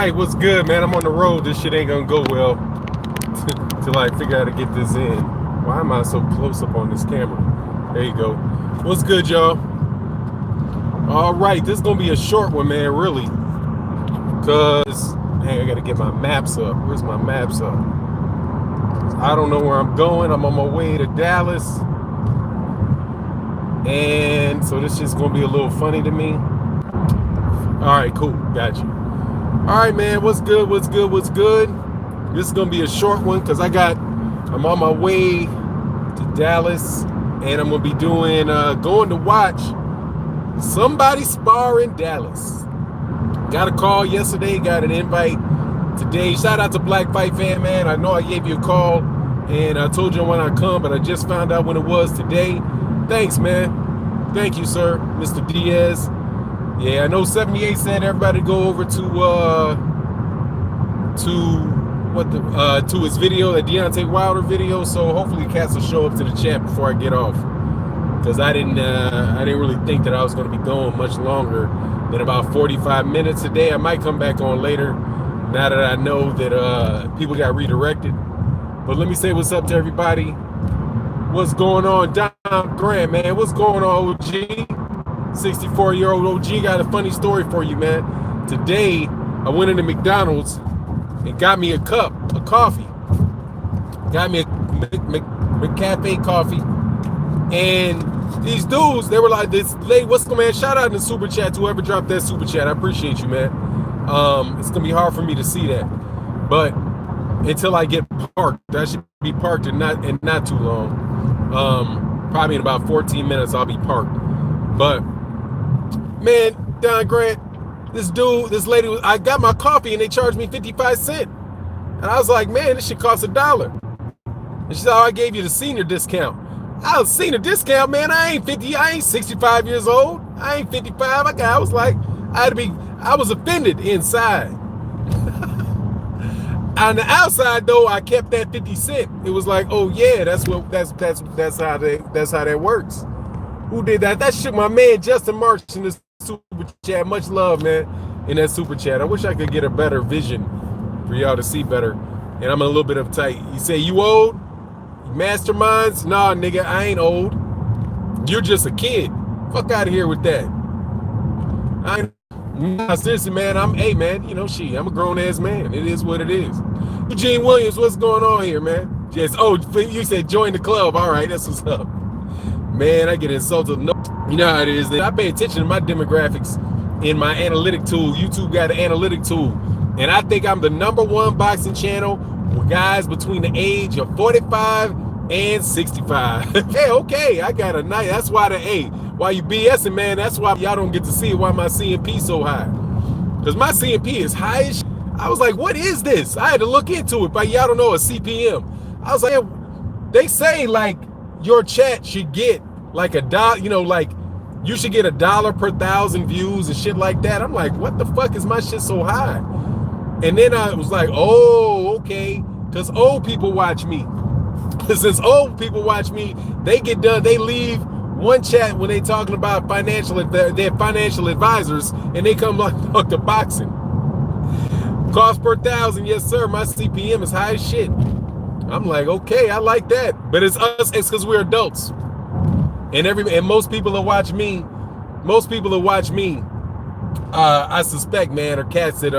Hey, what's good, man? I'm on the road. This shit ain't gonna go well till I figure out how to get this in. Why am I so close up on this camera? There you go. What's good, y'all? All right, this is gonna be a short one, man, really. Cause, hey, I gotta get my maps up. Where's my maps up? I don't know where I'm going. I'm on my way to Dallas. And so this shit's gonna be a little funny to me. All right, cool. Got you. All right, man. What's good? What's good? What's good? This is gonna be a short one because I'm on my way to Dallas, and I'm gonna be doing going to watch somebody spar in Dallas. Got a call yesterday. Got an invite today. Shout out to Black Fight Fan, man. I know I gave you a call, and I told you when I come, but I just found out when it was today. Thanks, man. Thank you, sir, Mr. Diaz. Yeah, I know 78 said everybody go over to his video, the Deontay Wilder video. So hopefully cats will show up to the chat before I get off, because I didn't really think that I was going to be going much longer than about 45 minutes a day. I might come back on later now that I know that people got redirected. But let me say what's up to everybody. What's going on, Don Grant, man? What's going on, OG? 64-year-old OG got a funny story for you, man. Today, I went into McDonald's and got me a cup of coffee. Got me a McCafe coffee. And these dudes, they were like, this lady, what's going on, man? Shout out in the super chat to whoever dropped that super chat. I appreciate you, man. It's going to be hard for me to see that. But until I get parked, I should be parked in not too long. Probably in about 14 minutes, I'll be parked. But man, Don Grant, this lady, I got my coffee and they charged me 55 cents. And I was like, man, this shit costs $1. And she said, oh, I gave you the senior discount. I was senior discount, man. I ain't 65 years old. I ain't 55. I was offended inside. On the outside though, I kept that 50 cents. It was like, oh yeah, that's how that works. Who did that? That shit, my man Justin March in the super chat. Much love, man, in that super chat. I wish I could get a better vision for y'all to see better. And I'm a little bit uptight. You say, you old? Masterminds? Nah, nigga, I ain't old. You're just a kid. Fuck out of here with that. Nah, seriously, man, I'm a grown-ass man. It is what it is. Eugene Williams, what's going on here, man? Yes, oh, you said join the club. All right, that's what's up. Man, I get insulted. No, you know how it is. I pay attention to my demographics in my analytic tool. YouTube got an analytic tool. And I think I'm the #1 boxing channel with guys between the age of 45 and 65. Hey, okay, I got a nice. That's why why you BSing, man, that's why y'all don't get to see why my CMP so high. Because my CMP is high as shit. I was like, what is this? I had to look into it, but y'all don't know a CPM. I was like, they say like your chat should get like $1, like you should get $1 per 1,000 views and shit like that. I'm like, what the fuck is my shit so high? And then I was like, oh, okay, because old people watch me. Since old people watch me, they get done, they leave one chat when they talking about their financial advisors, and they come like talk to boxing. Cost per 1,000, yes sir. My CPM is high as shit. I'm like, okay, I like that. But it's us, it's because we're adults. And most people that watch me, I suspect, man, are cats that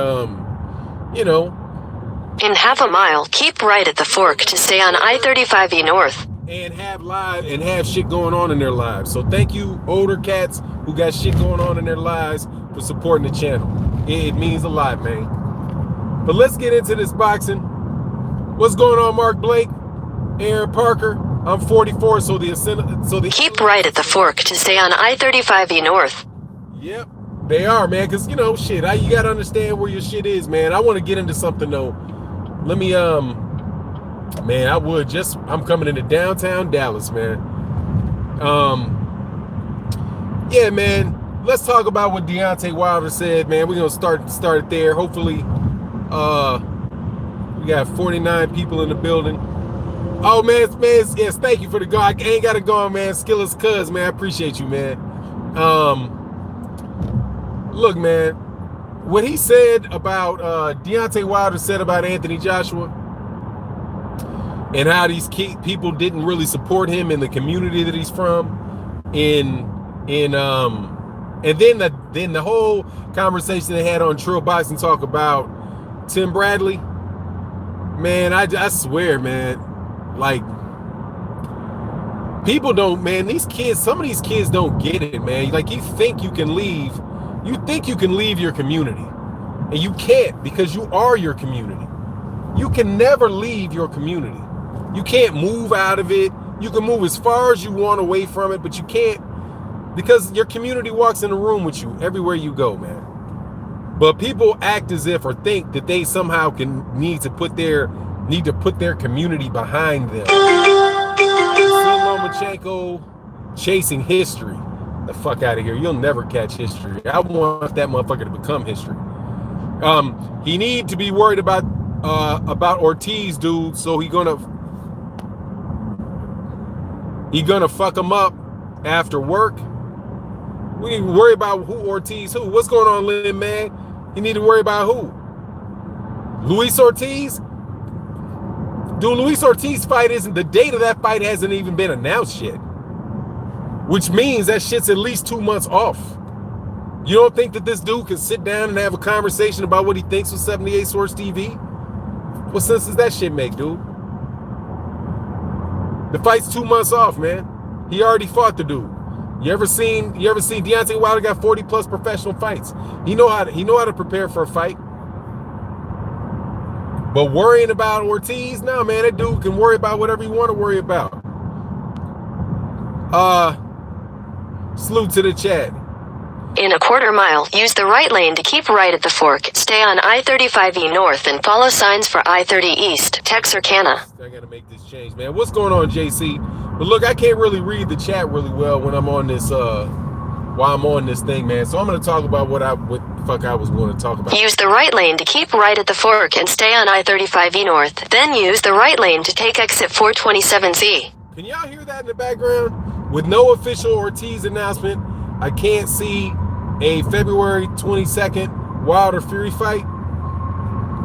in half a mile, keep right at the fork to stay on I-35E North. And have shit going on in their lives. So thank you, older cats who got shit going on in their lives, for supporting the channel. It means a lot, man. But let's get into this boxing. What's going on, Mark Blake? Aaron Parker? I'm 44, so keep right at the fork to stay on I-35E North. Yep, they are, man, because, shit, you got to understand where your shit is, man. I want to get into something, though. Let me, man, I'm coming into downtown Dallas, man. Yeah, man, let's talk about what Deontay Wilder said, man. We're going to start it there. Hopefully, we got 49 people in the building. Oh, man, yes, thank you for the go. I ain't got to go on, man. Skillet's cuz, man. I appreciate you, man. Look, man, what he said about Deontay Wilder said about Anthony Joshua, and how these people didn't really support him in the community that he's from, and then the whole conversation they had on Trill Boxing Talk about Tim Bradley. Man, I swear, man, like, people don't, man, these kids, some of these kids don't get it, man. Like, you think you can leave your community, and you can't, because you are your community. You can never leave your community. You can't move out of it. You can move as far as you want away from it, but you can't, because your community walks in the room with you everywhere you go, man. But people act as if, or think that they somehow need to put their community behind them. Lomachenko chasing history. The fuck out of here. You'll never catch history. I want that motherfucker to become history. He need to be worried about Ortiz, dude, so he gonna fuck him up after work. We need to worry about who Ortiz, who. What's going on, Lynn, man? You need to worry about who? Luis Ortiz? Dude, Luis Ortiz fight isn't, the date of that fight hasn't even been announced yet. Which means that shit's at least 2 months off. You don't think that this dude can sit down and have a conversation about what he thinks of 78 Source TV? What sense does that shit make, dude? The fight's 2 months off, man. He already fought the dude. You ever seen Deontay Wilder got 40 plus professional fights? He know how to prepare for a fight. But worrying about Ortiz, no, man, that dude can worry about whatever he want to worry about. Salute to the chat. In a quarter mile, use the right lane to keep right at the fork. Stay on I-35E North and follow signs for I-30 East, Texarkana. I gotta make this change, man. What's going on, JC? But look, I can't really read the chat really well when I'm on this, while I'm on this thing, man. So I'm gonna talk about what the fuck I was going to talk about. Use the right lane to keep right at the fork and stay on I-35E North. Then use the right lane to take exit 427C. Can y'all hear that in the background? With no official Ortiz announcement, I can't see a February 22nd Wilder Fury fight.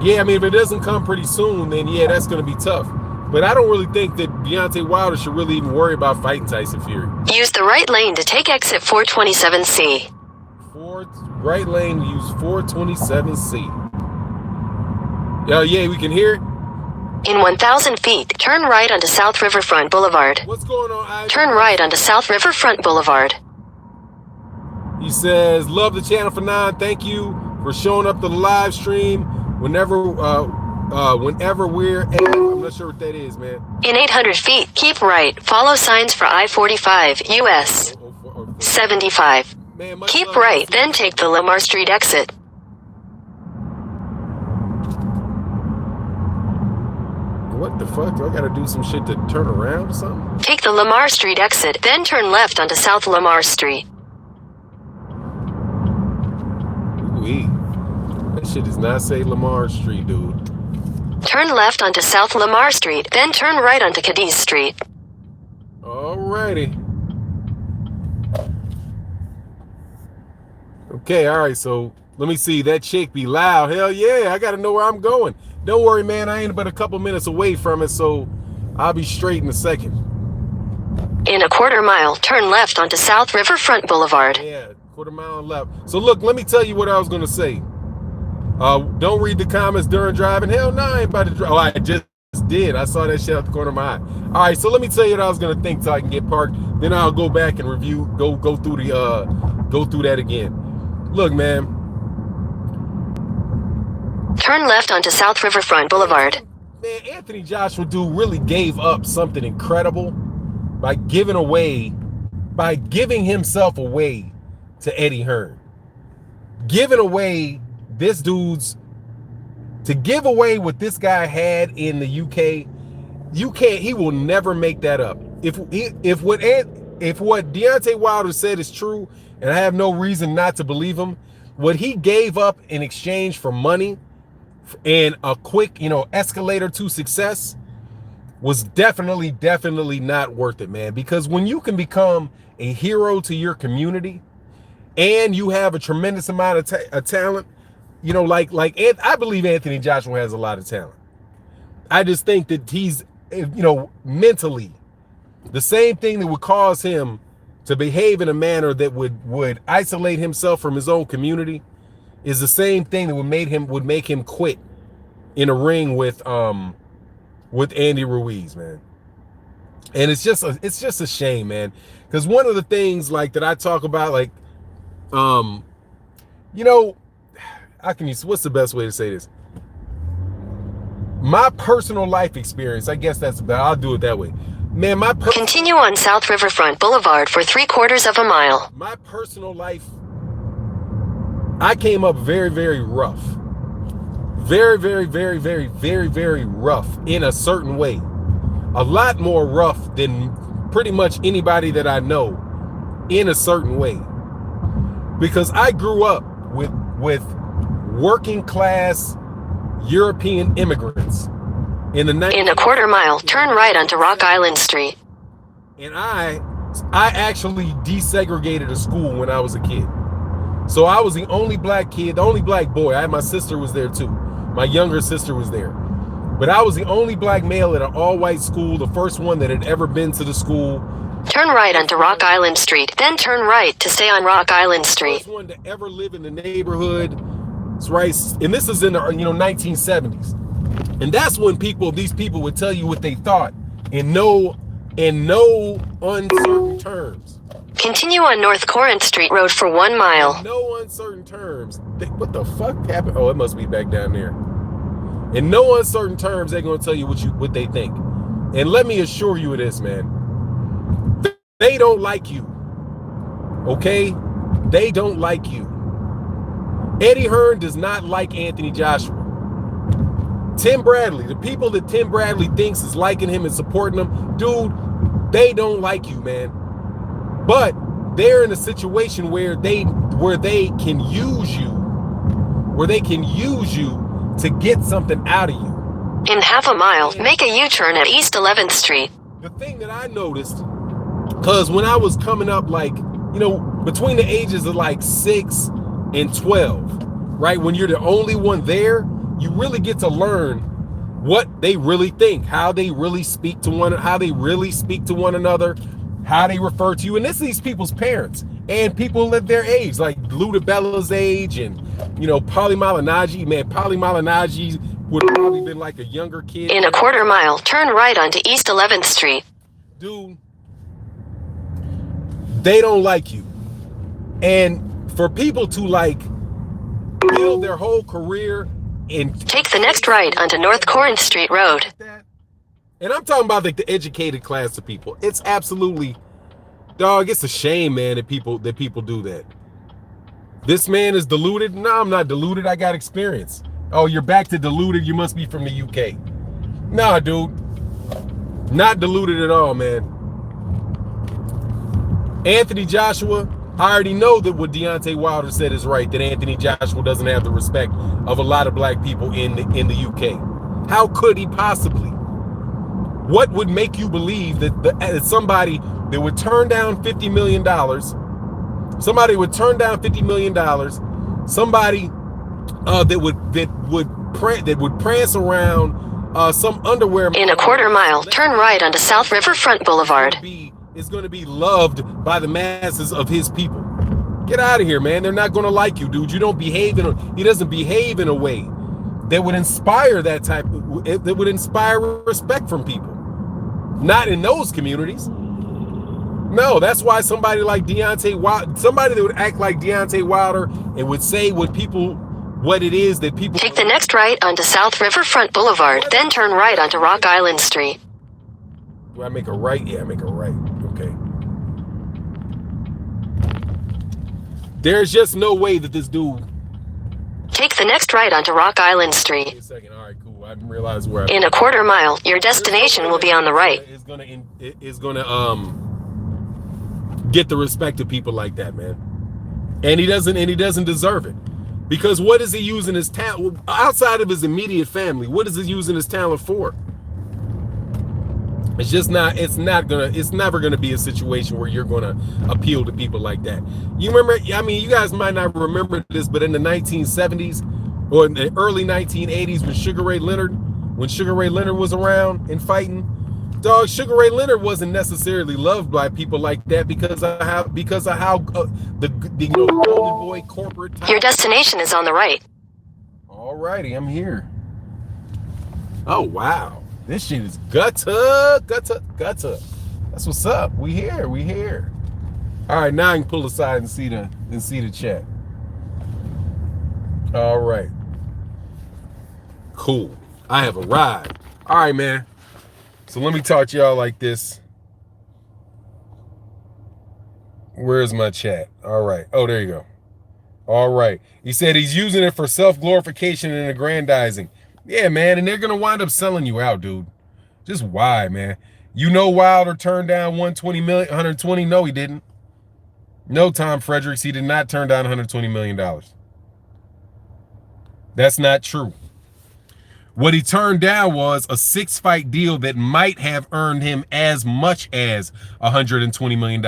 Yeah, I mean, if it doesn't come pretty soon, then yeah, that's going to be tough. But I don't really think that Deontay Wilder should really even worry about fighting Tyson Fury. Use the right lane to take exit 427C. Right lane, use 427C. Yeah, we can hear it. In 1,000 feet, turn right onto South Riverfront Boulevard. What's going on, Isaac? Turn right onto South Riverfront Boulevard. He says, love the channel for 9. Thank you for showing up to the live stream whenever we're at. I'm not sure what that is, man. In 800 feet, keep right. Follow signs for I-45, US 75. Man, keep right, then take the Lamar Street exit. What the fuck? Do I gotta do some shit to turn around or something? Take the Lamar Street exit, then turn left onto South Lamar Street. Ooh-wee. That shit does not say Lamar Street, dude. Turn left onto South Lamar Street, then turn right onto Cadiz Street. Alrighty. Okay, alright, so let me see. That chick be loud. Hell yeah, I gotta know where I'm going. Don't worry, man, I ain't but a couple minutes away from it, so I'll be straight in a second. In a quarter mile, turn left onto South Riverfront Boulevard. Yeah, quarter mile left. So look, let me tell you what I was gonna say. Don't read the comments during driving. Hell no, I ain't about to drive. Oh, I just did. I saw that shit out the corner of my eye. All right, so let me tell you what I was gonna think so I can get parked. Then I'll go back and review, go through that again. Look, man. Turn left onto South Riverfront Boulevard. Man, Anthony Joshua dude really gave up something incredible by giving himself away to Eddie Hearn. Giving away this dude's, to give away what this guy had in the UK, he will never make that up. If what Deontay Wilder said is true, and I have no reason not to believe him, what he gave up in exchange for money and a quick, escalator to success was definitely not worth it, man. Because when you can become a hero to your community and you have a tremendous amount of talent, you know, I believe Anthony Joshua has a lot of talent. I just think that he's, you know, mentally, the same thing that would cause him to behave in a manner that would isolate himself from his own community is the same thing that would make him quit in a ring with Andy Ruiz, man. And it's just a shame, man, because one of the things like that I talk about, like, you know, what's the best way to say this? My personal life experience, I guess I'll do it that way. Man, Continue on South Riverfront Boulevard for 3/4 of a mile. My personal life, I came up very, very rough. Very, very, very, very, very, very rough in a certain way. A lot more rough than pretty much anybody that I know in a certain way. Because I grew up with working class European immigrants in a 1/4 mile, turn right onto Rock Island Street. And I actually desegregated a school when I was a kid. So I was the only black kid, the only black boy. My sister was there too. My younger sister was there. But I was the only black male at an all-white school, the first one that had ever been to the school. Turn right onto Rock Island Street, then turn right to stay on Rock Island Street. First one to ever live in the neighborhood. It's right, and this is in the 1970s. And that's when these people would tell you what they thought in no uncertain terms. Continue on North Corinth Street Road for 1 mile. In no uncertain terms. What the fuck happened? Oh, it must be back down there. In no uncertain terms, they're going to tell you what they think. And let me assure you of this, man. They don't like you. Okay? They don't like you. Eddie Hearn does not like Anthony Joshua. Tim Bradley, the people that Tim Bradley thinks is liking him and supporting him, dude, they don't like you, man. But they're in a situation where they can use you to get something out of you. In half a mile, make a U-turn at East 11th Street. The thing that I noticed, because when I was coming up, like, you know, between the ages of like 6 and 12, right, when you're the only one there, you really get to learn what they really think, how they really speak to one another, how they refer to you. And this is these people's parents and people at their age, like Luda Bella's age, and, you know, Paulie Malignaggi. Man, Paulie Malignaggi would have probably been like a younger kid. In a 1/4 mile, turn right onto East 11th Street. Dude, they don't like you. And for people to like build their whole career and take the next right onto North Corinth Street Road. And I'm talking about like the educated class of people. It's absolutely, dog, it's a shame, man, that people do that. This man is deluded. No, I'm not deluded. I got experience. Oh, you're back to deluded. You must be from the UK. Nah, dude. Not deluded at all, man. Anthony Joshua, I already know that what Deontay Wilder said is right, that Anthony Joshua doesn't have the respect of a lot of black people in the UK. How could he possibly? What would make you believe that somebody that would turn down $50 million, somebody would turn down $50 million, somebody that would prance around some underwear in a 1/4 mile, turn right onto South Riverfront Boulevard. Is going to be loved by the masses of his people. Get out of here, man. They're not going to like you, dude. He doesn't behave in a way that would inspire that would inspire respect from people. Not in those communities. No, that's why somebody like Deontay Wilder, somebody that would act like Deontay Wilder and would say what it is that people... Take the next right onto South Riverfront Boulevard, then turn right onto Rock Island Street. Do I make a right? Yeah, I make a right. Okay. There's just no way that this dude... Take the next right onto Rock Island Street. Wait a second. All right, cool. I didn't realize where in a 1/4 mile, your destination will be on the right. Is gonna get the respect of people like that, man. And he doesn't deserve it. Because what is he using his talent outside of his immediate family? What is he using his talent for? It's never gonna be a situation where you're gonna appeal to people like that. You remember, I mean, you guys might not remember this, but in the 1970s, or in the early 1980s when Sugar Ray Leonard was around and fighting, dog, Sugar Ray Leonard wasn't necessarily loved by people like that because of how the Golden Boy corporate type. Your destination is on the right. Alrighty, I'm here. Oh wow, this shit is gutter. That's what's up. We here. All right, now I can pull aside and see the chat. All right, cool. I have arrived. All right, man. So let me talk to y'all like this. Where's my chat? All right. Oh, there you go. All right. He said he's using it for self-glorification and aggrandizing. Yeah, man. And they're going to wind up selling you out, dude. Just why, man? You know Wilder turned down 120. No, he didn't. No, Tom Fredericks. He did not turn down $120 million. That's not true. What he turned down was a 6-fight deal that might have earned him as much as $120 million.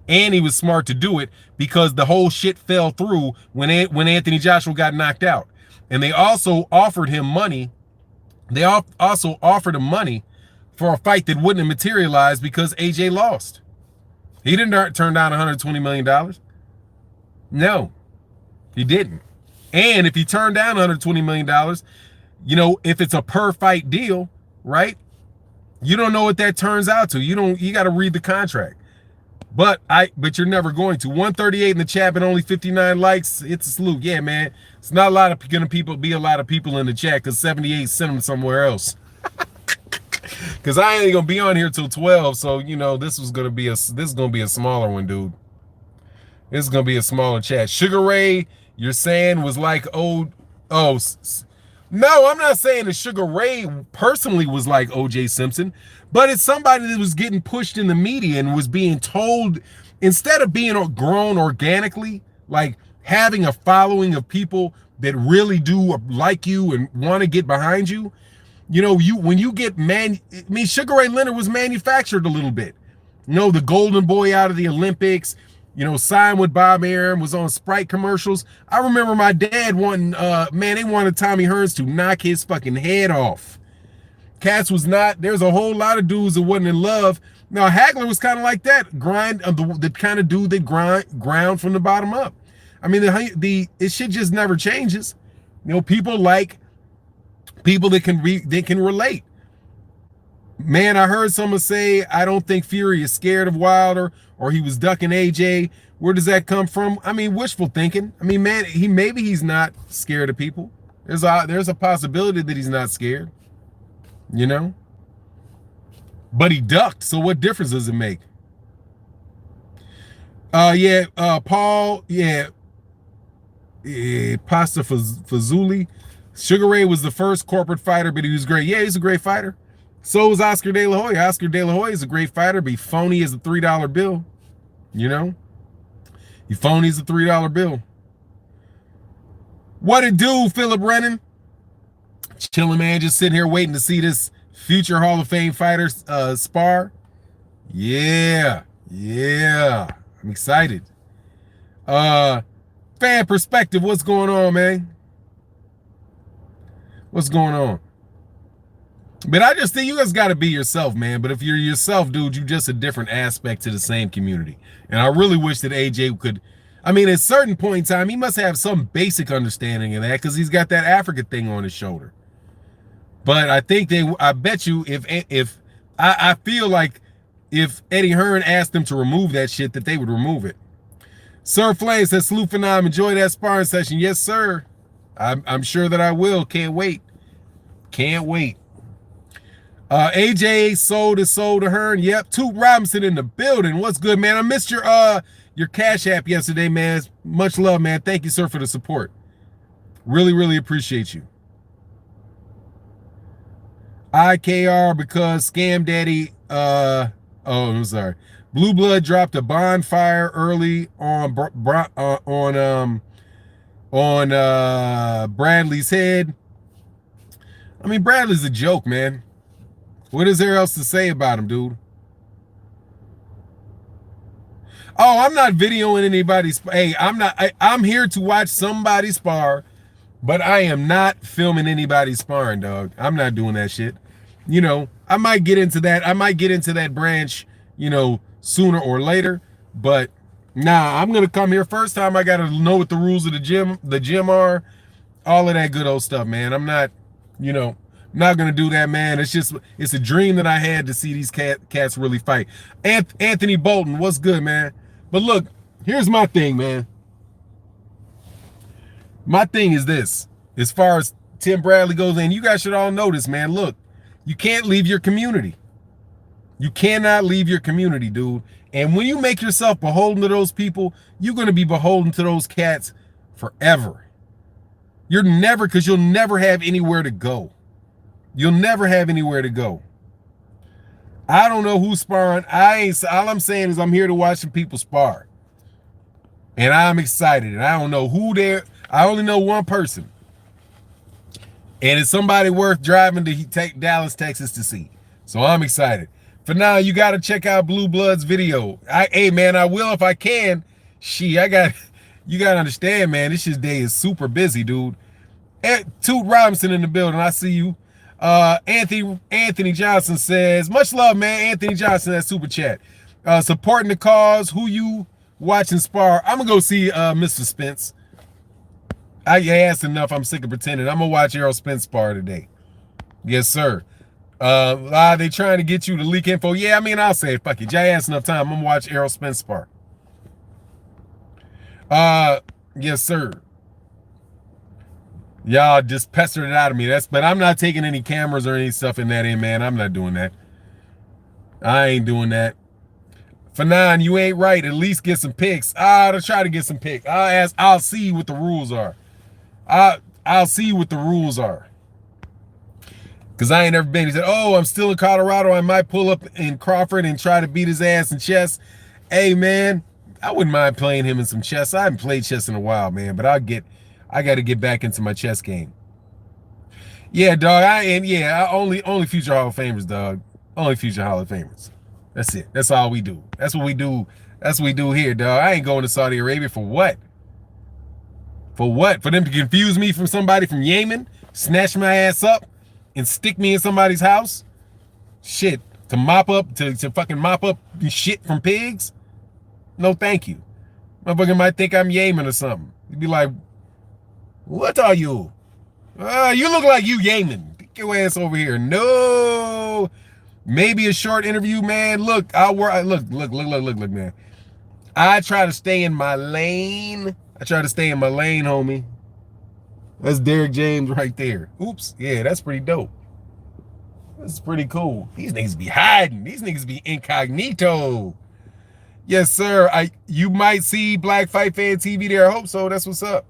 And he was smart to do it because the whole shit fell through when Anthony Joshua got knocked out. And they also offered him money. They also offered him money for a fight that wouldn't have materialized because AJ lost. He didn't turn down $120 million. No, he didn't. And if he turned down $120 million, you know, if it's a per fight deal, right? You don't know what that turns out to. You got to read the contract. But you're never going to. 138 in the chat, but only 59 likes. It's a salute. Yeah, man. It's not a lot of be a lot of people in the chat because 78 sent them somewhere else. Because I ain't gonna be on here till 12, so you know this is gonna be a smaller one, dude. This is gonna be a smaller chat. Sugar Ray, you're saying was like no, I'm not saying that Sugar Ray personally was like O.J. Simpson, but it's somebody that was getting pushed in the media and was being told, instead of being grown organically, like having a following of people that really do like you and want to get behind you. You know, when you get Sugar Ray Leonard was manufactured a little bit. You know, the golden boy out of the Olympics, you know, signed with Bob Arum, was on Sprite commercials. I remember my dad wanting, they wanted Tommy Hearns to knock his fucking head off. Cass was not, there's a whole lot of dudes that wasn't in love. Now, Hagler was kind of like that, the kind of dude that ground from the bottom up. I mean, it shit just never changes. You know, people like people that can relate. Man, I heard someone say, I don't think Fury is scared of Wilder or he was ducking AJ. Where does that come from? I mean, wishful thinking. I mean, man, maybe he's not scared of people. There's a possibility that he's not scared, you know? But he ducked, so what difference does it make? Paul, Pasta Fazuli. Sugar Ray was the first corporate fighter, but he was great. Yeah, he's a great fighter. So is Oscar De La Hoya. Oscar De La Hoya is a great fighter, but he phony as a $3 bill. You know? He phony as a $3 bill. What it do, Philip Brennan? Chilling, man. Just sitting here waiting to see this future Hall of Fame fighter spar. Yeah. I'm excited. Fan perspective, what's going on, man? What's going on? But I just think you guys got to be yourself, man. But if you're yourself, dude, you're just a different aspect to the same community. And I really wish that AJ could, I mean, at a certain point in time, he must have some basic understanding of that because he's got that Africa thing on his shoulder. But I think I bet you I feel like if Eddie Hearn asked them to remove that shit, that they would remove it. Sir Flame says, salute Phenom, enjoy that sparring session. Yes, sir. I'm sure that I will. Can't wait. AJ sold his soul to Hearn. Yep. Toot Robinson in the building. What's good, man? I missed your Cash App yesterday, man. Much love, man. Thank you, sir, for the support. Really appreciate you. IKR because Scam Daddy. I'm sorry. Blue Blood dropped a bonfire early on Bradley's head. I mean, Bradley's a joke, man. What is there else to say about him, dude? Oh, I'm not videoing anybody's. Hey, I'm here to watch somebody spar But I am not filming anybody sparring, dog. I'm not doing that shit. You know, I might get into that. I might get into that branch, you know, sooner or later. But nah, I'm gonna come here first time. I gotta know what the rules of the gym are, all of that good old stuff, man. I'm not, you know, not gonna do that, man. It's a dream that I had to see these cats really fight. Anthony Bolton, what's good, man? But look, here's my thing, man. My thing is this, as far as Tim Bradley goes, and you guys should all know this, man. Look, you can't leave your community. You cannot leave your community, dude. And when you make yourself beholden to those people, you're going to be beholden to those cats forever. Because you'll never have anywhere to go. You'll never have anywhere to go. I don't know who's sparring. All I'm saying is I'm here to watch some people spar. And I'm excited. And I don't know who they're. I only know one person. And it's somebody worth driving to take Dallas, Texas to see. So I'm excited. For now, you got to check out Blue Blood's video. Hey, man, I will if I can. You got to understand, man, this day is super busy, dude. Toot Robinson in the building. I see you. Anthony Johnson says, much love, man. Anthony Johnson, that super chat. Supporting the cause. Who you watching spar? I'm going to go see Mr. Spence. I asked enough. I'm sick of pretending. I'm going to watch Errol Spence spar today. Yes, sir. They trying to get you to leak info. Yeah, I mean, I'll say it. Fuck it. I asked enough time. I'm going to watch Errol Spence spar. Yes, sir. Y'all just pestered it out of me. But I'm not taking any cameras or any stuff in that in, man. I'm not doing that. I ain't doing that. Fanon, you ain't right. At least get some pics. I'll try to get some pics. I'll see what the rules are. I'll see what the rules are. Because I ain't never been. He said, oh, I'm still in Colorado. I might pull up in Crawford and try to beat his ass in chess. Hey, man, I wouldn't mind playing him in some chess. I haven't played chess in a while, man. But I got to get back into my chess game. Yeah, dog. Only future Hall of Famers, dog. Only future Hall of Famers. That's it. That's all we do. That's what we do. That's what we do here, dog. I ain't going to Saudi Arabia for what? For what? For them to confuse me from somebody from Yemen, snatch my ass up, and stick me in somebody's house? Shit. To fucking mop up shit from pigs? No, thank you. Motherfucker might think I'm Yemen or something. You'd be like, what are you? You look like you Yemen. Get your ass over here. No. Maybe a short interview, man. Look, look, man. I try to stay in my lane. Homie. That's Derek James right there. Oops. Yeah, that's pretty dope. That's pretty cool. These niggas be hiding. These niggas be incognito. Yes, sir. You might see Black Fight Fan TV there. I hope so. That's what's up.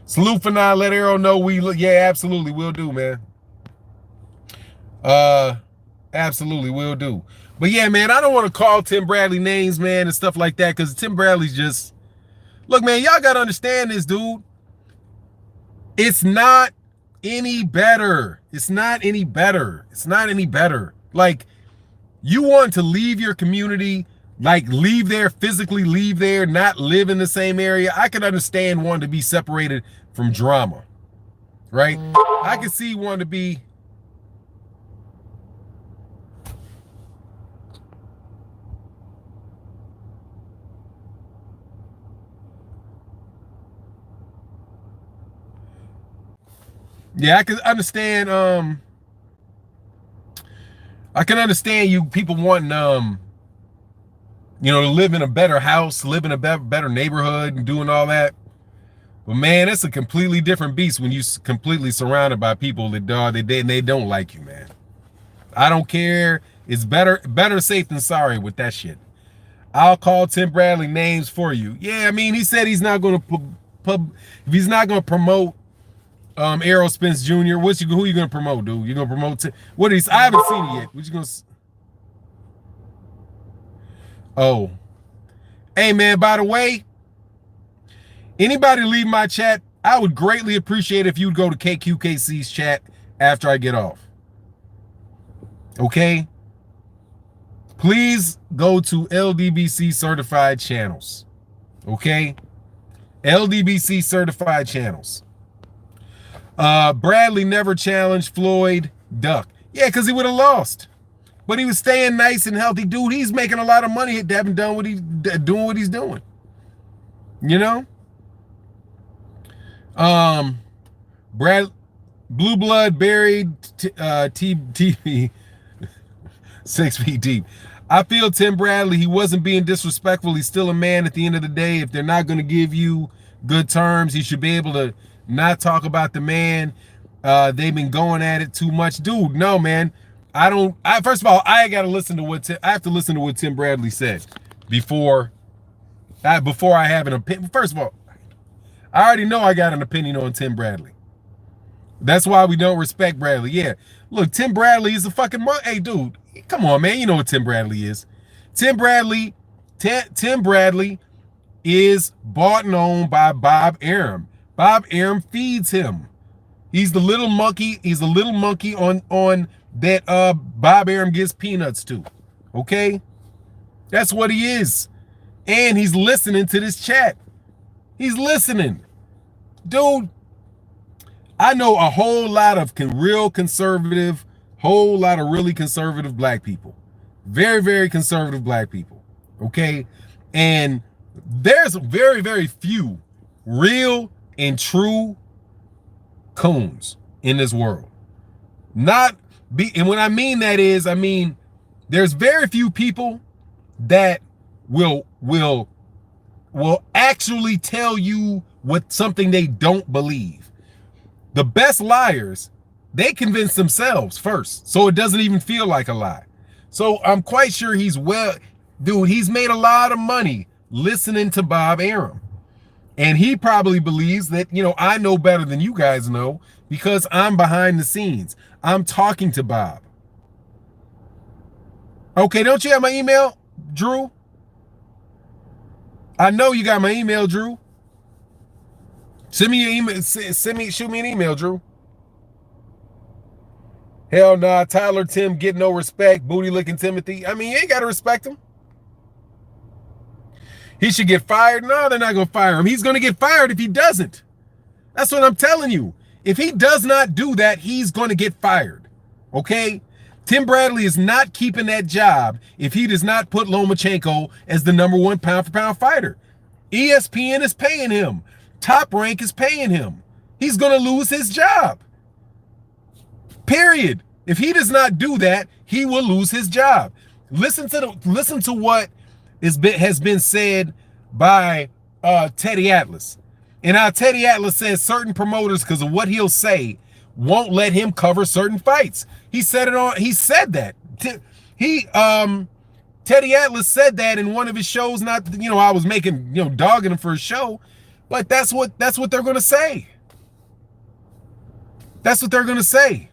Salute for now. Let Arrow know we look. Yeah, absolutely. Will do, man. Absolutely will do. But yeah, man, I don't want to call Tim Bradley names, man, and stuff like that, because Tim Bradley's just, look, man, y'all got to understand this, dude. It's not any better. It's not any better. Like, you want to leave your community, like leave there, physically leave there, not live in the same area. I can understand wanting to be separated from drama, right? I can see wanting to be, yeah, I can understand. I can understand you people wanting, to live in a better house, live in a better neighborhood, and doing all that. But man, it's a completely different beast when you completely surrounded by people that they don't like you, man. I don't care. It's better safe than sorry with that shit. I'll call Tim Bradley names for you. Yeah, I mean, he said he's not going to if he's not going to promote Errol Spence Jr. Who you gonna promote, dude? You gonna promote what is? I haven't seen it yet. What you gonna? Oh, hey man. By the way, anybody leave my chat? I would greatly appreciate if you'd go to KQKC's chat after I get off. Okay. Please go to LDBC certified channels. Okay. LDBC certified channels. Bradley never challenged Floyd Duck. Yeah, because he would have lost. But he was staying nice and healthy. Dude, he's making a lot of money having done what he's doing. You know? Blue Blood buried TV 6 feet deep. I feel Tim Bradley, he wasn't being disrespectful. He's still a man at the end of the day. If they're not going to give you good terms, he should be able to not talk about the man. They've been going at it too much. Dude, no, man. First of all, I have to listen to what Tim Bradley said before I have an opinion. First of all, I already know I got an opinion on Tim Bradley. That's why we don't respect Bradley. Yeah. Look, Tim Bradley is a fucking hey, dude. Come on, man. You know what Tim Bradley is. Tim Bradley is bought and owned by Bob Arum. Bob Arum feeds him. He's the little monkey. He's the little monkey on that Bob Arum gives peanuts to. Okay? That's what he is. And he's listening to this chat. He's listening. Dude, I know a whole lot of really conservative black people. Very, very conservative black people. Okay? And there's very, very few real and true coons in this world. And when I mean that is, I mean, there's very few people that will actually tell you something they don't believe. The best liars, they convince themselves first, so it doesn't even feel like a lie. So I'm quite sure he's made a lot of money listening to Bob Arum. And he probably believes that, I know better than you guys know because I'm behind the scenes. I'm talking to Bob. Okay, don't you have my email, Drew? I know you got my email, Drew. Send me your email. Shoot me an email, Drew. Hell nah, Tyler Tim get no respect. Booty licking Timothy. I mean, you ain't got to respect him. He should get fired. No, they're not going to fire him. He's going to get fired if he doesn't. That's what I'm telling you. If he does not do that, he's going to get fired. Okay? Tim Bradley is not keeping that job if he does not put Lomachenko as the #1 pound-for-pound fighter. ESPN is paying him. Top Rank is paying him. He's going to lose his job. Period. If he does not do that, he will lose his job. Listen to what has been said by Teddy Atlas. And how Teddy Atlas says certain promoters, because of what he'll say, won't let him cover certain fights. He said that. Teddy Atlas said that in one of his shows. Not, I was dogging him for a show, but that's what they're gonna say. That's what they're gonna say.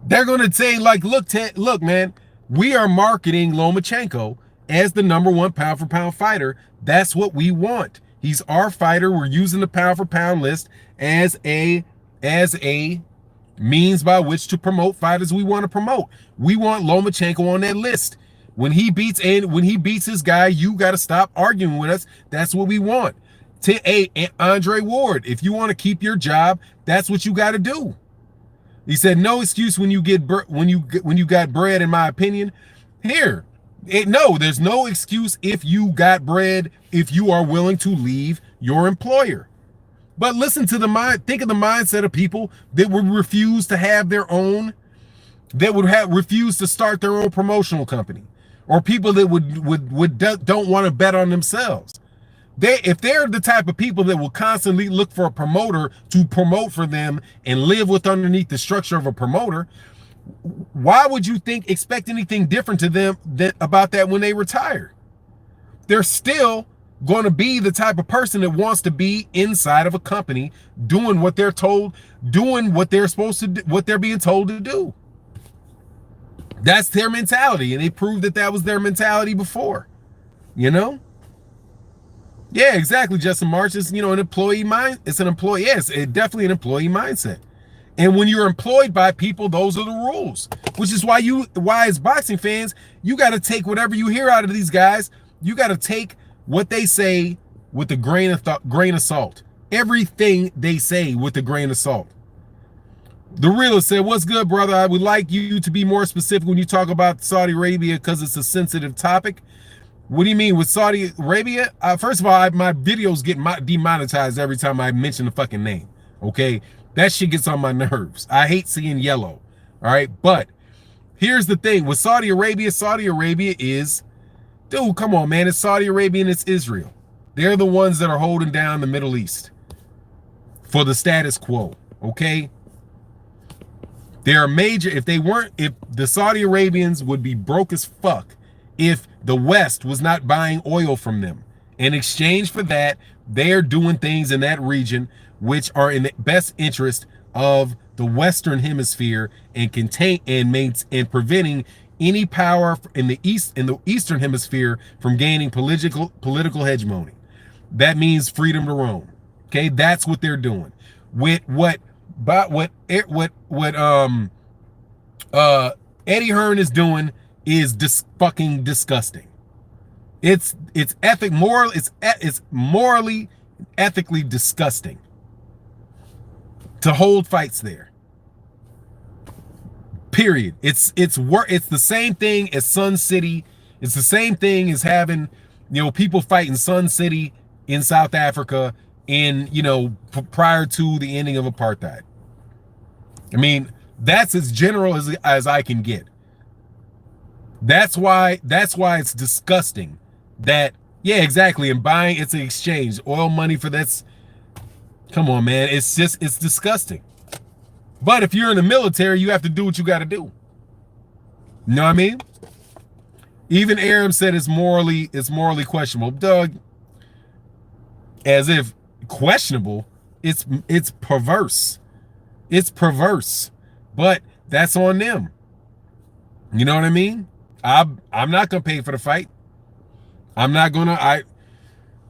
They're gonna say, like, look, man, we are marketing Lomachenko as the #1 pound-for-pound fighter. That's what we want. He's our fighter. We're using the pound-for-pound list as a means by which to promote fighters we want to promote. We want Lomachenko on that list. When he beats his guy, you got to stop arguing with us. That's what we want. Andre Ward, if you want to keep your job, that's what you got to do. He said, no excuse when you got bread, in my opinion. No, there's no excuse if you got bread, if you are willing to leave your employer. But listen to think of the mindset of people that would refuse to have their own, refuse to start their own promotional company, or people that don't want to bet on themselves. If they're the type of people that will constantly look for a promoter to promote for them and live underneath the structure of a promoter, why would you expect anything different to them about that when they retire? They're still going to be the type of person that wants to be inside of a company, doing what they're told, doing what they're supposed to do, what they're being told to do. That's their mentality, and they proved that was their mentality before. Yeah, exactly. Justin March is, an employee mind. It's an employee. Yes, it's definitely an employee mindset. And when you're employed by people, those are the rules. Which is why as boxing fans, you got to take whatever you hear out of these guys. You got to take what they say with a grain of salt. Everything they say with a grain of salt. The realist said, "What's good, brother? I would like you to be more specific when you talk about Saudi Arabia because it's a sensitive topic." What do you mean with Saudi Arabia? First of all, my videos get demonetized every time I mention the fucking name. Okay, that shit gets on my nerves. I hate seeing yellow. All right, but here's the thing with Saudi Arabia. Saudi Arabia is, dude, come on, man. It's Saudi Arabia and it's Israel. They're the ones that are holding down the Middle East for the status quo. Okay. They're major. If the Saudi Arabians would be broke as fuck if the West was not buying oil from them. In exchange for that, they're doing things in that region which are in the best interest of the Western Hemisphere and preventing any power in the Eastern Hemisphere from gaining political hegemony. That means freedom to roam. Okay, that's what they're doing. With what Eddie Hearn is doing is fucking disgusting. It's morally, ethically disgusting to hold fights there. Period. It's the same thing as Sun City. It's the same thing as having, people fight in Sun City in South Africa prior to the ending of apartheid. I mean, that's as general as I can get. That's why it's disgusting that, yeah, exactly. And buying, it's an exchange. Oil money for that's, come on, man. It's disgusting. But if you're in the military, you have to do what you got to do. You know what I mean? Even Aram said it's morally questionable. Doug, as if questionable, it's perverse. It's perverse. But that's on them. You know what I mean? I'm not gonna pay for the fight. I'm not gonna.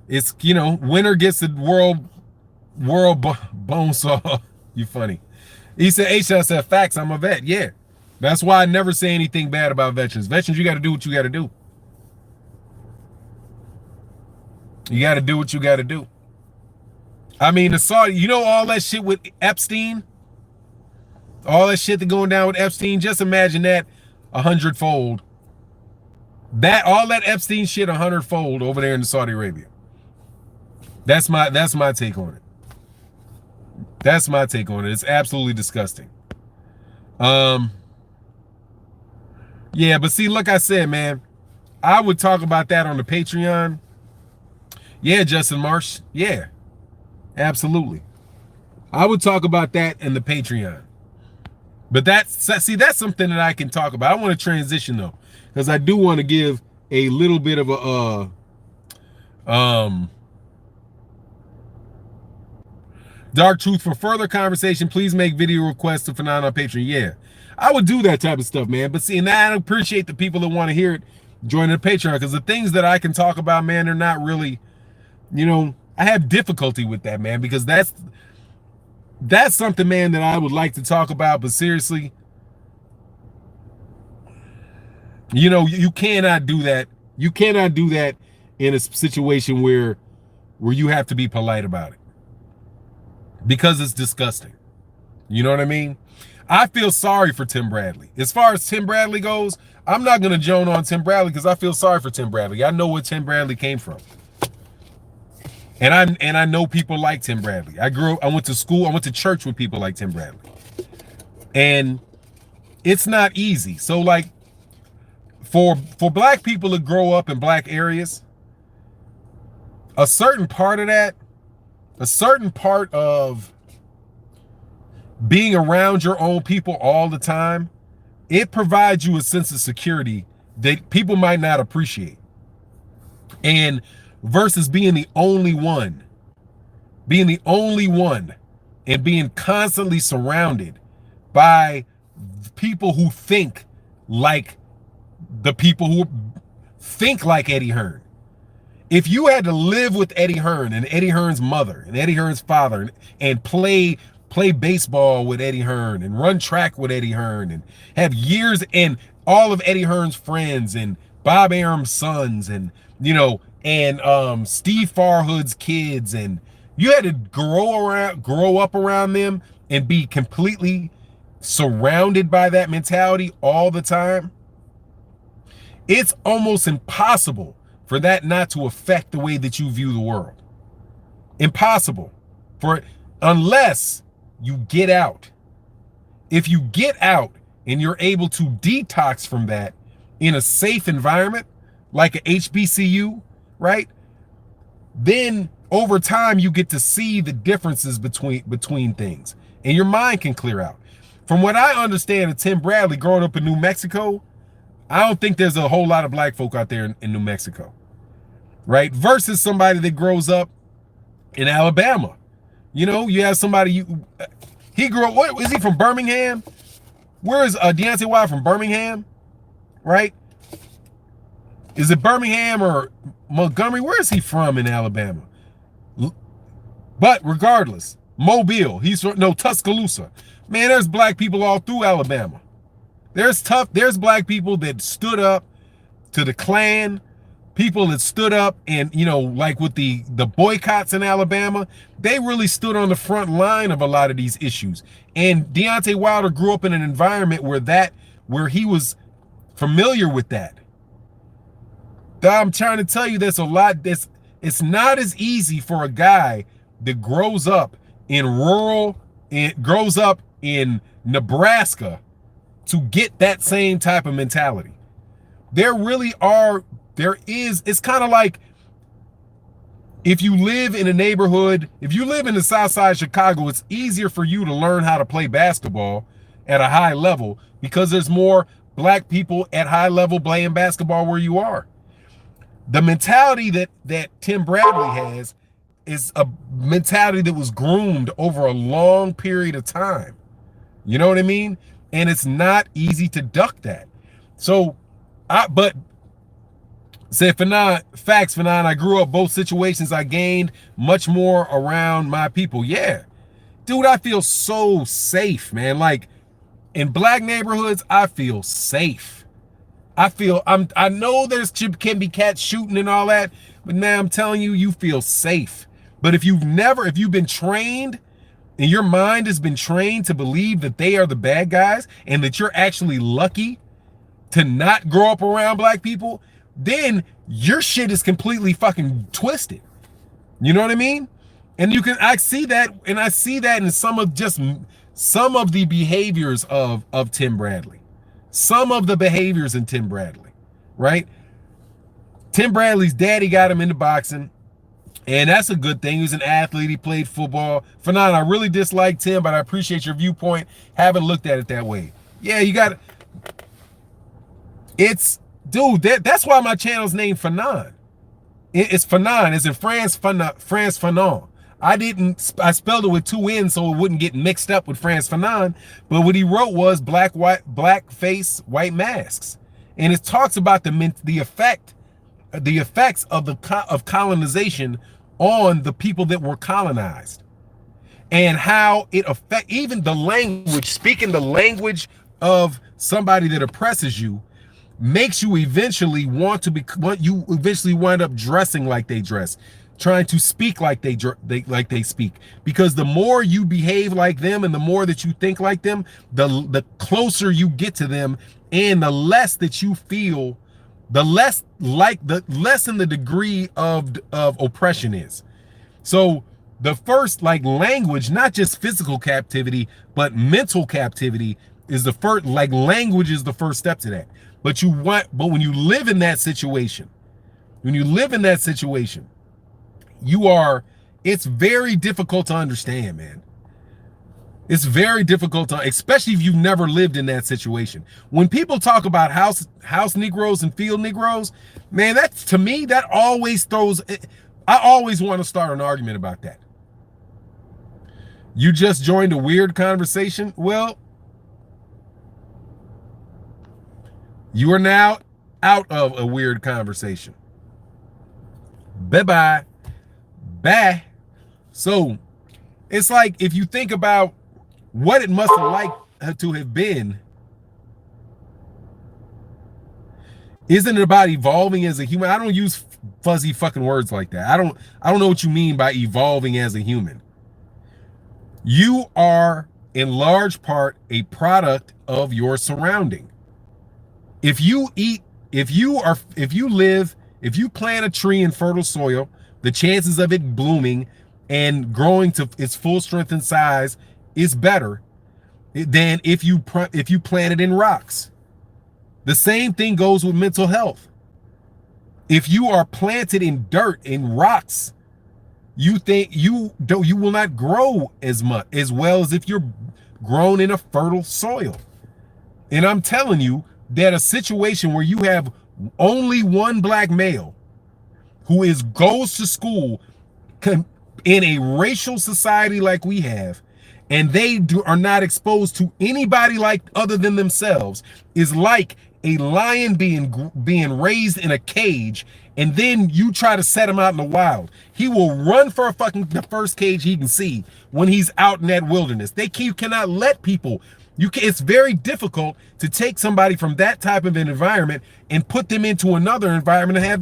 It's winner gets the world bone saw. You funny. He said, H.S. said facts. I'm a vet. Yeah, that's why I never say anything bad about veterans. Veterans, you got to do what you got to do. You got to do what you got to do. I mean, the Saudi, all that shit with Epstein. All that shit that going down with Epstein, just imagine that 100-fold. All that Epstein shit 100-fold over there in Saudi Arabia. That's my take on it. That's my take on it. It's absolutely disgusting. Yeah, but see, like I said, man, I would talk about that on the Patreon. Yeah, Justin Marsh. Yeah, absolutely. I would talk about that in the Patreon. But that's something that I can talk about. I want to transition though, because I do want to give a little bit of a dark truth. For further conversation, please make video requests to Fanon on Patreon. Yeah, I would do that type of stuff, man. But see, and I appreciate the people that want to hear it join the Patreon, because the things that I can talk about, man, they're not really, I have difficulty with that, man, because that's something, man, that I would like to talk about. But seriously, you cannot do that. You cannot do that in a situation where you have to be polite about it, because it's disgusting. You know what I mean? I feel sorry for Tim Bradley. As far as Tim Bradley goes, I'm not going to joan on Tim Bradley because I feel sorry for Tim Bradley. I know where Tim Bradley came from. And I know people like Tim Bradley. I went to school, I went to church with people like Tim Bradley. And it's not easy. So like for black people to grow up in black areas, a certain part of being around your own people all the time, it provides you a sense of security that people might not appreciate. And versus being the only one and being constantly surrounded by people who think like the people who think like Eddie Hearn. If you had to live with Eddie Hearn and Eddie Hearn's mother and Eddie Hearn's father and play baseball with Eddie Hearn and run track with Eddie Hearn and have years and all of Eddie Hearn's friends and Bob Arum's sons and and Steve Farhood's kids, and you had to grow up around them and be completely surrounded by that mentality all the time. It's almost impossible for that not to affect the way that you view the world. Impossible for unless you get out. If you get out and you're able to detox from that in a safe environment like a HBCU, right? Then over time you get to see the differences between things and your mind can clear out. From what I understand of Tim Bradley growing up in New Mexico, I don't think there's a whole lot of black folk out there in New Mexico, right? Versus somebody that grows up in Alabama. You know, you have somebody, he grew up, what, is he from Birmingham? Where is Deontay Wilder from? Birmingham, right? Is it Birmingham or Montgomery? Where is he from in Alabama? But regardless, Mobile, he's from, no, Tuscaloosa. Man, there's black people all through Alabama. There's black people that stood up to the Klan, people that stood up and, you know, like with the boycotts in Alabama, they really stood on the front line of a lot of these issues. And Deontay Wilder grew up in an environment where he was familiar with that. I'm trying to tell you there's a lot, it's not as easy for a guy that grows up in Nebraska to get that same type of mentality. It's kind of like if you live in a neighborhood, if you live in the South Side of Chicago, it's easier for you to learn how to play basketball at a high level because there's more black people at high level playing basketball where you are. The mentality that Tim Bradley has is a mentality that was groomed over a long period of time. You know what I mean? And it's not easy to duck that. So, but say Fanon, I grew up both situations. I gained much more around my people. Yeah, dude, I feel so safe, man. Like in black neighborhoods, I feel safe. I know can be cats shooting and all that, but now I'm telling you, you feel safe. But if you've been trained and your mind has been trained to believe that they are the bad guys and that you're actually lucky to not grow up around black people, then your shit is completely fucking twisted. You know what I mean? And I see that in some of the behaviors of Tim Bradley. Some of the behaviors in Tim Bradley, right? Tim Bradley's daddy got him into boxing. And that's a good thing. He was an athlete. He played football. Fanon, I really disliked him, but I appreciate your viewpoint. Haven't looked at it that way. Yeah, you got it. Dude, that's why my channel's named Fanon. It's Fanon. It's in France Fanon. I spelled it with 2 N's so it wouldn't get mixed up with France Fanon. But what he wrote was black face, white masks. And it talks about the effects of colonization on the people that were colonized and how it affects even the language. Speaking the language of somebody that oppresses you makes you eventually you eventually wind up dressing like they dress, trying to speak like they speak, because the more you behave like them and the more that you think like them, the closer you get to them, and the less that you feel, the less in the degree of oppression is. So the first, like, language, not just physical captivity, but mental captivity is the first. Like, language is the first step to that. But when you live in that situation, it's very difficult to understand, man. It's very difficult especially if you've never lived in that situation. When people talk about house Negroes and field Negroes, man, to me, that always I always want to start an argument about that. You just joined a weird conversation. Well, you are now out of a weird conversation. Bye-bye. Bye. So it's like, if you think about what it must have liked to have been Isn't it about evolving as a human? I don't use fuzzy fucking words like that. I don't know what you mean by evolving as a human. You are in large part a product of your surrounding. If you plant a tree in fertile soil, the chances of it blooming and growing to its full strength and size is better than if you plant it in rocks. The same thing goes with mental health. If you are planted in dirt, in rocks, you will not grow as well as if you're grown in a fertile soil. And I'm telling you that a situation where you have only one black male who goes to school in a racial society like we have, and they are not exposed to anybody like other than themselves, is like a lion being raised in a cage, and then you try to set him out in the wild. He will run for the first cage he can see when he's out in that wilderness. You cannot let people. It's very difficult to take somebody from that type of an environment and put them into another environment and have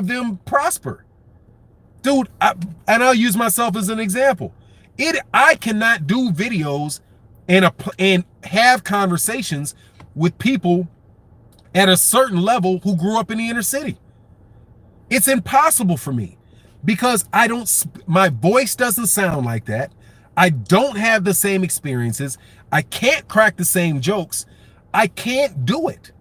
them prosper. Dude, and I'll use myself as an example. I cannot do videos and have conversations with people at a certain level who grew up in the inner city. It's impossible for me because my voice doesn't sound like that. I don't have the same experiences. I can't crack the same jokes. I can't do it.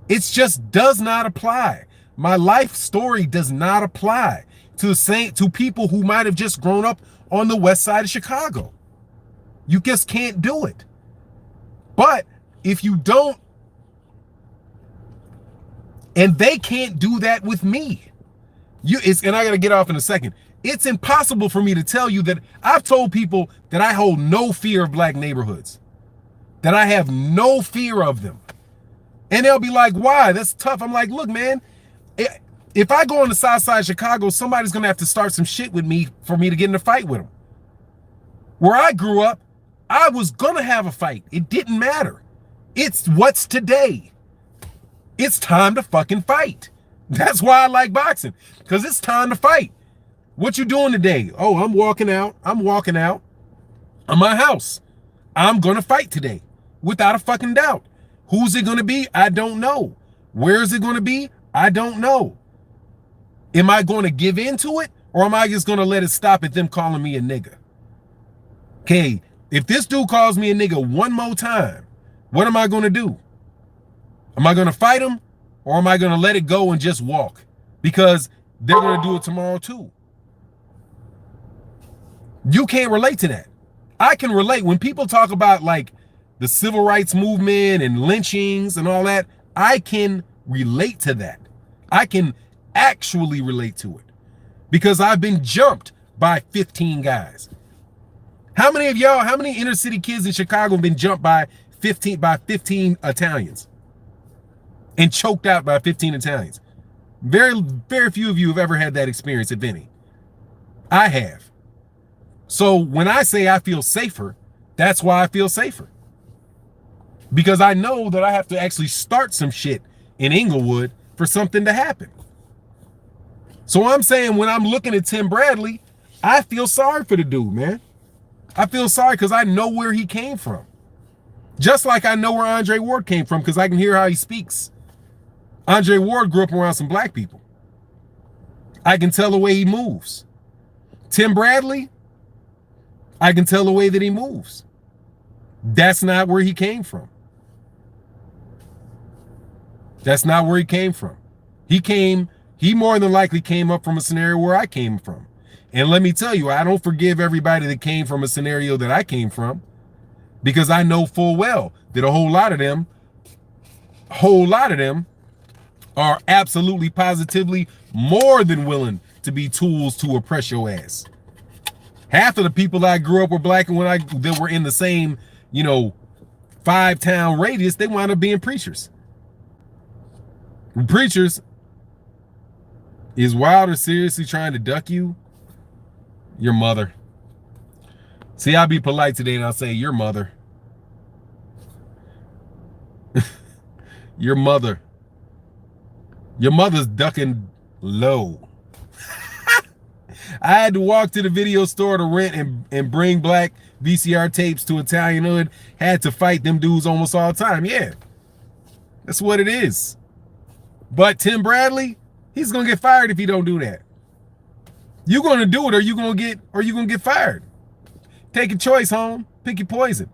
It just does not apply. My life story does not apply to people who might have just grown up on the west side of Chicago. You just can't do it. But if you don't, and they can't do that with me, and I gotta get off in a second. It's impossible for me to tell you that I've told people that I hold no fear of black neighborhoods, that I have no fear of them. And they'll be like, why? That's tough. I'm like, look, man, if I go on the south side of Chicago, somebody's going to have to start some shit with me for me to get in a fight with them. Where I grew up, I was going to have a fight. It didn't matter. It's what's today. It's time to fucking fight. That's why I like boxing, because it's time to fight. What you doing today? Oh, I'm walking out of my house. I'm going to fight today without a fucking doubt. Who's it going to be? I don't know. Where is it going to be? I don't know. Am I going to give into it, or am I just going to let it stop at them calling me a nigga? Okay, if this dude calls me a nigga one more time, what am I going to do? Am I going to fight him, or am I going to let it go and just walk? Because they're going to do it tomorrow too. You can't relate to that. I can relate. When people talk about like the civil rights movement and lynchings and all that, I can relate to that. I can actually relate to it because I've been jumped by 15 guys. How many inner city kids in Chicago have been jumped by 15 Italians and choked out by 15 Italians? Very, very few of you have ever had that experience, if any. I have. So when I say I feel safer, that's why I feel safer. Because I know that I have to actually start some shit in Inglewood for something to happen. So I'm saying when I'm looking at Tim Bradley, I feel sorry for the dude, man. I feel sorry because I know where he came from. Just like I know where Andre Ward came from because I can hear how he speaks. Andre Ward grew up around some black people. I can tell the way he moves. Tim Bradley, I can tell the way that he moves. That's not where he came from. That's not where he came from. He more than likely came up from a scenario where I came from. And let me tell you, I don't forgive everybody that came from a scenario that I came from, because I know full well that a whole lot of them are absolutely positively more than willing to be tools to oppress your ass. Half of the people that I grew up were black, and that were in the same, 5-town radius, they wound up being preachers. Preachers, is Wilder seriously trying to duck you? Your mother. See, I'll be polite today and I'll say your mother. Your mother. Your mother's ducking low. I had to walk to the video store to rent and bring black VCR tapes to Italian Hood. Had to fight them dudes almost all the time. Yeah, that's what it is. But Tim Bradley, he's gonna get fired if he don't do that. You're gonna do it, or you gonna get fired. Take a choice, home. Pick your poison.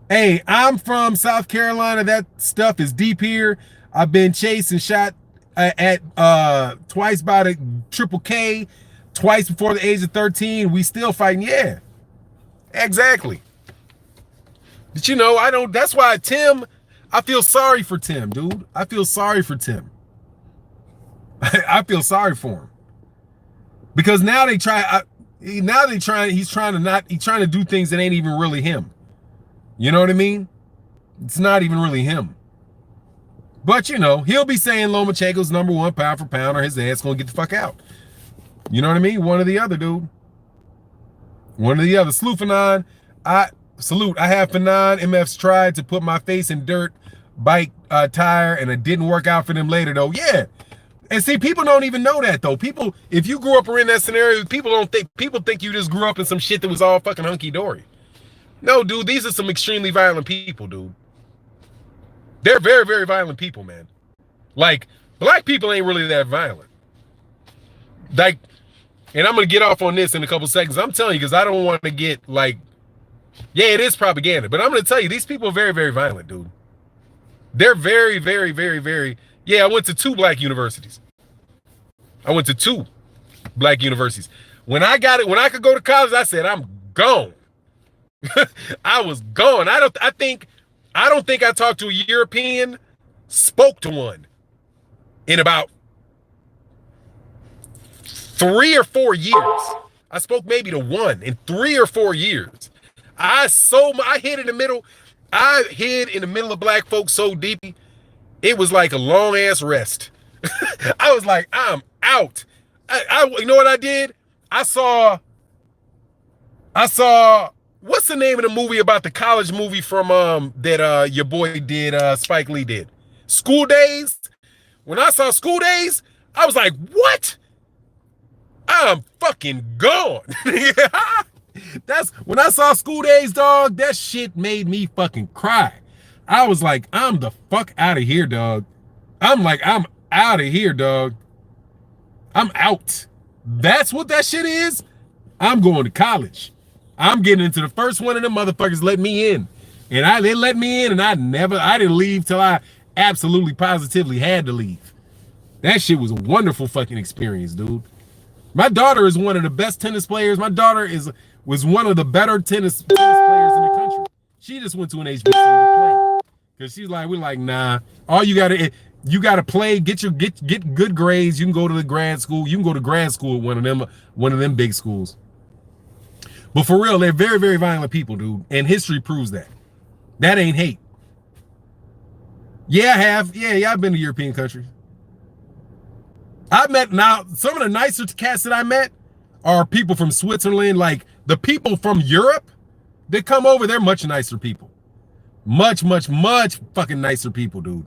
Hey, I'm from South Carolina. That stuff is deep here. I've been chased and shot at twice by the Triple K, twice before the age of 13. We still fighting. Yeah, exactly. But you know, I don't. That's why Tim. I feel sorry for Tim, dude. I feel sorry for Tim. I feel sorry for him because now they try. He's trying to do things that ain't even really him. You know what I mean? It's not even really him. But you know, he'll be saying Lomachenko's #1 pound for pound, or his ass gonna get the fuck out. You know what I mean? One or the other, dude. One or the other. Salute Fanon. I have Fanon. MF's tried to put my face in dirt bike tire, and it didn't work out for them later, though. Yeah. And see, people don't even know that, though. People, if you grew up or in that scenario, people think you just grew up in some shit that was all fucking hunky-dory. No, dude, these are some extremely violent people, dude. They're very, very violent people, man. Like, black people ain't really that violent. Like, and I'm going to get off on this in a couple seconds. I'm telling you, because I don't want to get, like, yeah, it is propaganda. But I'm going to tell you, these people are very, very violent, dude. They're very, very, very, very... Yeah, I went to 2 black universities. When I could go to college, I said, I'm gone. I was gone. I don't think I talked to a European, spoke to one in about 3 or 4 years. I spoke maybe to one in 3 or 4 years. I hid in the middle. I hid in the middle of black folks so deep, it was like a long ass rest. I was like, I'm out. You know what I did? I saw what's the name of the movie about the college movie from that your boy did, Spike Lee did? School Days. When I saw School Days, I was like, what? I'm fucking gone. That's when I saw School Days, dog, that shit made me fucking cry. I was like, I'm the fuck out of here, dog. I'm out of here, dog. I'm out. That's what that shit is. I'm going to college. I'm getting into the first one of them motherfuckers let me in. And they let me in, and I didn't leave till I absolutely positively had to leave. That shit was a wonderful fucking experience, dude. My daughter is one of the best tennis players. My daughter was one of the better tennis players in the country. She just went to an HBCU to play. Cause she's like, we're like, nah. All you gotta play, get good grades. You can go to the grad school. You can go to grad school at one of them big schools. But for real, they're very, very violent people, dude. And history proves that. That ain't hate. Yeah, I have. Yeah, I've been to European countries. Now, some of the nicer cats that I met are people from Switzerland. Like, the people from Europe that come over, they're much nicer people. Much, much, much fucking nicer people, dude.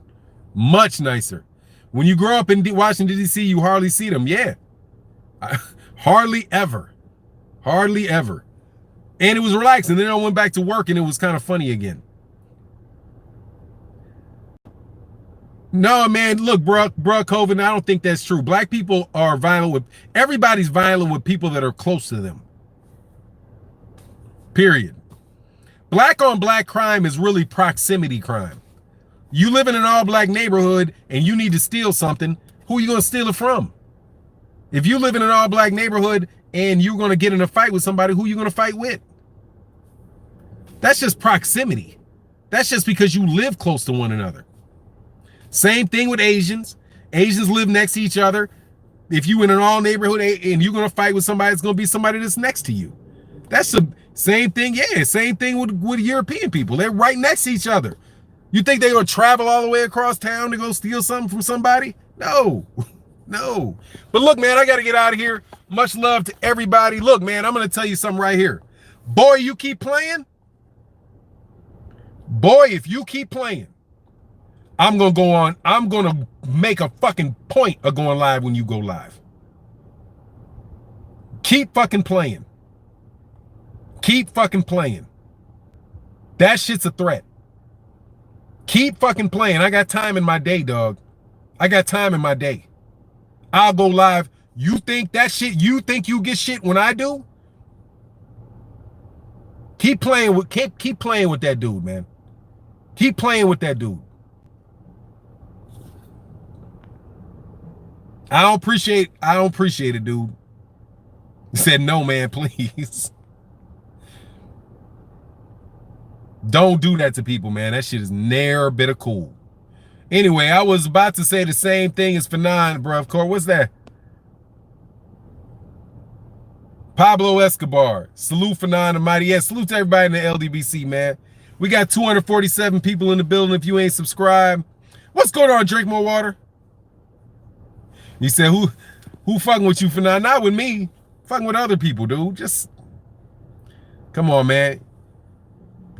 Much nicer. When you grow up in Washington, D.C., you hardly see them. Yeah. Hardly ever. Hardly ever. And it was relaxing. Then I went back to work, and it was kind of funny again. No, man, look, bro, Coven, I don't think that's true. Black people are violent everybody's violent with people that are close to them. Period. Black on black crime is really proximity crime. You live in an all black neighborhood and you need to steal something, who are you going to steal it from? If you live in an all black neighborhood and you're going to get in a fight with somebody, who are you going to fight with? That's just proximity. That's just because you live close to one another. Same thing with Asians. Asians live next to each other. If you in an all neighborhood and you're going to fight with somebody, it's going to be somebody that's next to you. That's the same thing. Yeah, same thing with European people. They're right next to each other. You think they're going to travel all the way across town to go steal something from somebody? No, no. But look, man, I got to get out of here. Much love to everybody. Look, man, I'm going to tell you something right here. Boy, you keep playing. Boy, if you keep playing, I'm going to go on. I'm going to make a fucking point of going live when you go live. Keep fucking playing. Keep fucking playing. That shit's a threat. Keep fucking playing. I got time in my day, dog. I got time in my day. I'll go live. You think that shit, you think you get shit when I do? Keep playing with that dude, man. Keep playing with that dude. I don't appreciate it, dude. He said, no, man, please. Don't do that to people, man. That shit is ne'er a bit of cool. Anyway, I was about to say the same thing as Fanon, bro. Of course, what's that? Pablo Escobar. Salute Fanon and Mighty. Yeah, salute to everybody in the LDBC, man. We got 247 people in the building. If you ain't subscribed, what's going on? Drink more water. He said, who fucking with you, Fanon? Not with me. Fucking with other people, dude. Just come on, man.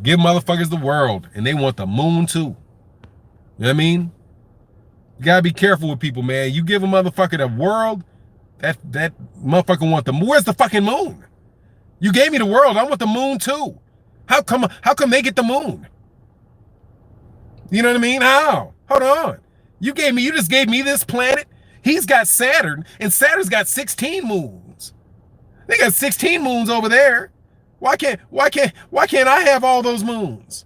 Give motherfuckers the world, and they want the moon too. You know what I mean? You gotta be careful with people, man. You give a motherfucker the world, that motherfucker want the moon. Where's the fucking moon? You gave me the world. I want the moon too. How come they get the moon? You know what I mean? How? Hold on. You just gave me this planet. He's got Saturn, and Saturn's got 16 moons. They got 16 moons over there. Why can't I have all those moons?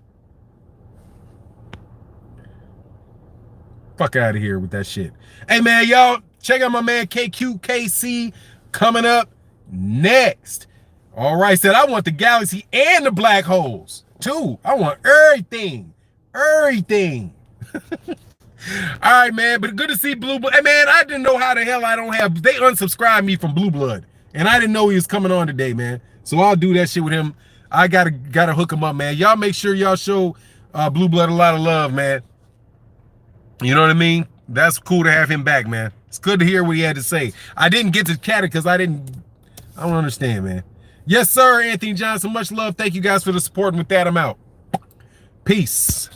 Fuck out of here with that shit. Hey man, y'all, check out my man KQKC coming up next. All right, said I want the galaxy and the black holes too. I want everything. Everything. All right, man, but good to see Blue Blood. Hey man, I didn't know how the hell they unsubscribed me from Blue Blood. And I didn't know he was coming on today, man. So I'll do that shit with him. I gotta hook him up, man. Y'all make sure y'all show Blue Blood a lot of love, man. You know what I mean? That's cool to have him back, man. It's good to hear what he had to say. I didn't get to chat it because I don't understand, man. Yes, sir, Anthony Johnson. Much love. Thank you guys for the support. And with that, I'm out. Peace.